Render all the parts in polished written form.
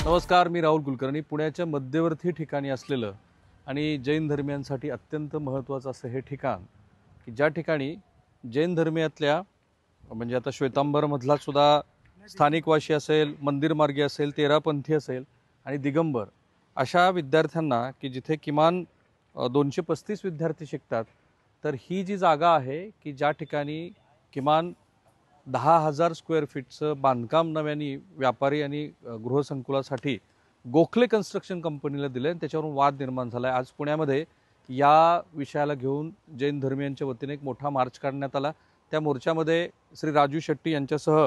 नमस्कार, मी राहुल कुलकर्णी. पुण्याच्या मध्यवर्ती ठिकाणी असलेलं आणि जैन धर्मियांसाठी अत्यंत महत्त्वाचं असं हे ठिकाण, की ज्या ठिकाणी जैन धर्मियातल्या म्हणजे आता श्वेतांबरमधला सुद्धा स्थानिकवासी असेल, मंदिरमार्गी असेल, तेरापंथी असेल आणि दिगंबर अशा विद्यार्थ्यांना, की जिथे किमान 235 विद्यार्थी शिकतात. तर ही जी जागा आहे की ज्या ठिकाणी किमान 10,000 स्क्वेअर फीटचं बांधकाम नव्याने व्यापारी आणि गृहसंकुलासाठी गोखले कन्स्ट्रक्शन कंपनीला दिलं आणि त्याच्यावरून वाद निर्माण झाला आहे. आज पुण्यामध्ये या विषयाला घेऊन जैन धर्मियांच्या वतीने एक मोठा मार्च काढण्यात आला. त्या मोर्चामध्ये श्री राजू शेट्टी यांच्यासह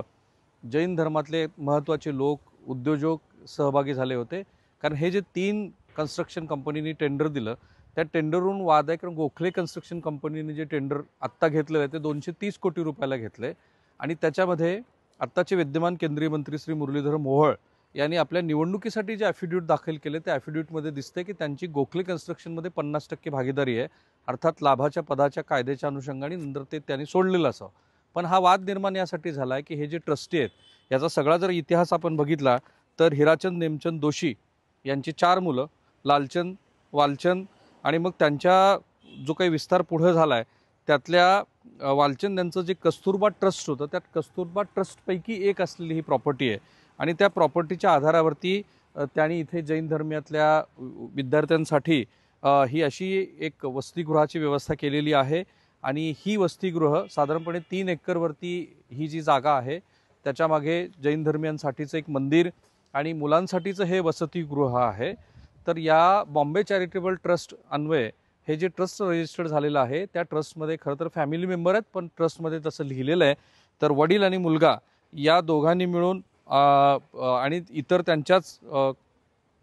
जैन धर्मातले महत्त्वाचे लोक, उद्योजक सहभागी झाले होते. कारण हे जे 3 कन्स्ट्रक्शन कंपनीने टेंडर दिलं, त्या टेंडरवरून वाद आहे. कारण गोखले कन्स्ट्रक्शन कंपनीने जे टेंडर आत्ता घेतलेलं आहे ते 230 कोटी रुपयाला घेतले आणि त्याच्यामध्ये आत्ताचे विद्यमान केंद्रीय मंत्री श्री मुरलीधर मोहोळ यांनी आपल्या निवडणुकीसाठी जे ॲफिडेविट दाखल केले त्या ॲफिडेविटमध्ये दिसते की त्यांची गोखले कन्स्ट्रक्शनमध्ये 50% भागीदारी आहे. अर्थात लाभाच्या पदाच्या कायद्याच्या अनुषंगाने नंतर ते त्यांनी सोडलेलं असावं. पण हा वाद निर्माण यासाठी झाला आहे की हे जे ट्रस्टी आहेत याचा सगळा जर इतिहास आपण बघितला तर हिराचंद नेमचंद दोशी यांची 4 मुलं, लालचंद, वालचंद आणि मग त्यांच्या जो काही विस्तार पुढं झाला आहे त्यातल्या वालचंद यांचं जे कस्तुरबा ट्रस्ट होतं त्यात कस्तुरबा ट्रस्टपैकी एक असलेली ही प्रॉपर्टी आहे आणि त्या प्रॉपर्टीच्या आधारावरती त्यांनी इथे जैन धर्मियातल्या विद्यार्थ्यांसाठी ही अशी एक वसतिगृहाची व्यवस्था केलेली आहे. आणि ही वसतिगृह साधारणपणे 3 एकरवरती ही जी जागा आहे त्याच्यामागे जैन धर्मियांसाठीचं एक मंदिर आणि मुलांसाठीचं हे वसतिगृह आहे. तर या बॉम्बे चॅरिटेबल ट्रस्ट अन्वये हे जे ट्रस्ट रजिस्टर्ड झालेलं आहे त्या ट्रस्टमध्ये खरं तर फॅमिली मेंबर आहेत, पण ट्रस्टमध्ये तसं लिहिलेलं आहे. तर वडील आणि मुलगा या दोघांनी मिळून आणि इतर त्यांच्याच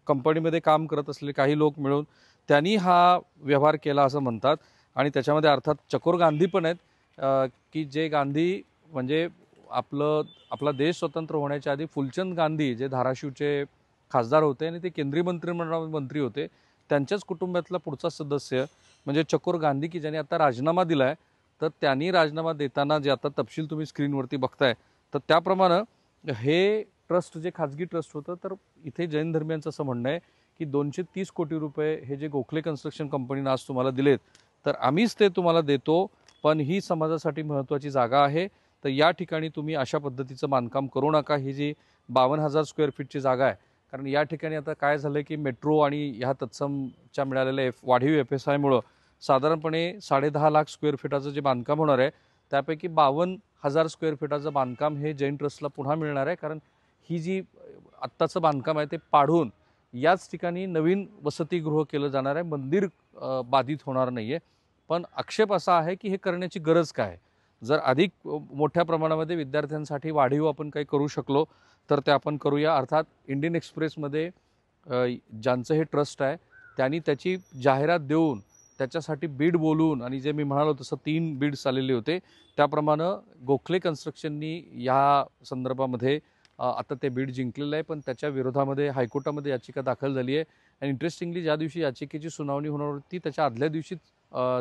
कंपनीमध्ये काम करत असलेले काही लोक मिळून त्यांनी हा व्यवहार केला असं म्हणतात. आणि त्याच्यामध्ये अर्थात चकोर गांधी पण आहेत, की जे गांधी म्हणजे आपला देश स्वतंत्र होण्याच्या आधी फुलचंद गांधी जे धाराशिवचे खासदार होते आणि ते केंद्रीय मंत्रिमंडळामध्ये मंत्री होते, त्यांच्याच कुटुंबातला पुढचा सदस्य म्हणजे चकोर गांधी, की ज्यांनी आता राजीनामा दिला आहे. तर त्यांनी राजीनामा देताना जे आता तपशील तुम्ही स्क्रीनवरती बघताय तर त्याप्रमाणे हे ट्रस्ट जे खाजगी ट्रस्ट होतं तर इथे जैन धर्मियांचं असं म्हणणं आहे की 230 कोटी रुपये हे जे गोखले कन्स्ट्रक्शन कंपनीनं आज तुम्हाला दिलेत तर आम्हीच ते तुम्हाला देतो, पण ही समाजासाठी महत्त्वाची जागा आहे. तर या ठिकाणी तुम्ही अशा पद्धतीचं बांधकाम करू नका. ही जी 52,000 स्क्वेअर फीटची जागा आहे, कारण या ठिकाणी आता काय झालं की मेट्रो आणि ह्या तत्समच्या मिळालेल्या वाढीव FSIमुळं साधारणपणे 10.5 लाख स्क्वेअर फीटाचं जे बांधकाम होणार आहे त्यापैकी 52,000 स्क्वेअर फीटाचं बांधकाम हे जैन ट्रस्टला पुन्हा मिळणार आहे. कारण ही जी आत्ताचं बांधकाम आहे ते पाडून याच ठिकाणी नवीन वसतिगृह केलं जाणार आहे. मंदिर बाधित होणार नाही आहे. पण आक्षेप असा आहे की हे करण्याची गरज काय? जर अधिक मोठ्या प्रमाणामध्ये विद्यार्थ्यांसाठी वाढीव आपण काही करू शकलो तर ते आपण करूया. अर्थात इंडियन एक्सप्रेसमध्ये ज्यांचं हे ट्रस्ट आहे त्यांनी त्याची जाहिरात देऊन त्याच्यासाठी बीड बोलून आणि जे मी म्हणालो तसं 3 बीड्स आलेले होते त्याप्रमाणे गोखले कन्स्ट्रक्शननी या संदर्भामध्ये आता ते बीड जिंकलेलं आहे. पण त्याच्या विरोधामध्ये हायकोर्टामध्ये याचिका दाखल झाली आहे. आणि इंटरेस्टिंगली ज्या दिवशी याचिकेची सुनावणी होणार होती त्याच्या आदल्या दिवशीच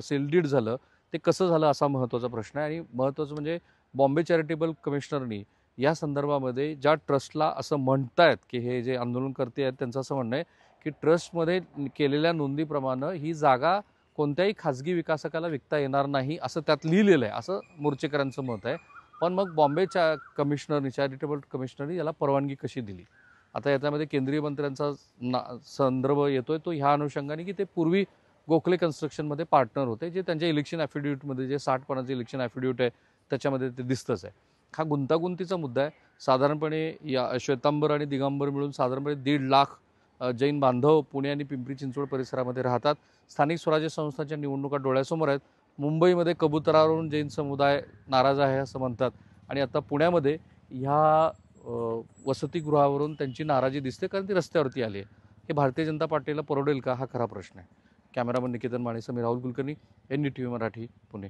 सेलडीड झालं. ते कसं झालं असा महत्त्वाचा प्रश्न आहे. आणि महत्त्वाचं म्हणजे बॉम्बे चॅरिटेबल कमिशनरनी या संदर्भामध्ये ज्या ट्रस्टला असं म्हणतायत की हे जे आंदोलनकर्ते आहेत त्यांचं असं म्हणणं आहे की ट्रस्टमध्ये केलेल्या नोंदीप्रमाणे ही जागा कोणत्याही खाजगी विकासकाला विकता येणार नाही असं त्यात लिहिलेलं आहे, असं मोर्चेकरांचं मत आहे. पण मग बॉम्बेच्या कमिशनरनी, चॅरिटेबल कमिशनरनी याला परवानगी कशी दिली? आता याच्यामध्ये केंद्रीय मंत्र्यांचा संदर्भ येतोय तो ह्या अनुषंगाने की ते पूर्वी गोखले कन्स्ट्रक्शनमध्ये पार्टनर होते, जे त्यांच्या इलेक्शन ॲफिडेविटमध्ये जे 60 पानाचं इलेक्शन ॲफिडेविट आहे त्याच्यामध्ये ते दिसतंच आहे. हा गुंतागुंतीचा मुद्दा आहे. साधारणपणे या श्वेतांबर आणि दिगंबर मिळून साधारणपणे 1.5 लाख जैन बांधव पुणे आणि पिंपरी चिंचवड परिसरामध्ये राहतात. स्थानिक स्वराज्य संस्थांच्या निवडणुका डोळ्यासमोर आहेत. मुंबईमध्ये कबुतरावरून जैन समुदाय नाराज आहे असं म्हणतात आणि आता पुण्यामध्ये ह्या वसतिगृहावरून त्यांची नाराजी दिसते कारण ती रस्त्यावरती आली आहे. हे भारतीय जनता पार्टीला परवडेल का हा खरा प्रश्न आहे. कॅमेरामन निकेतन मानेसह मी राहुल कुलकर्णी, NDTV मराठी, पुणे.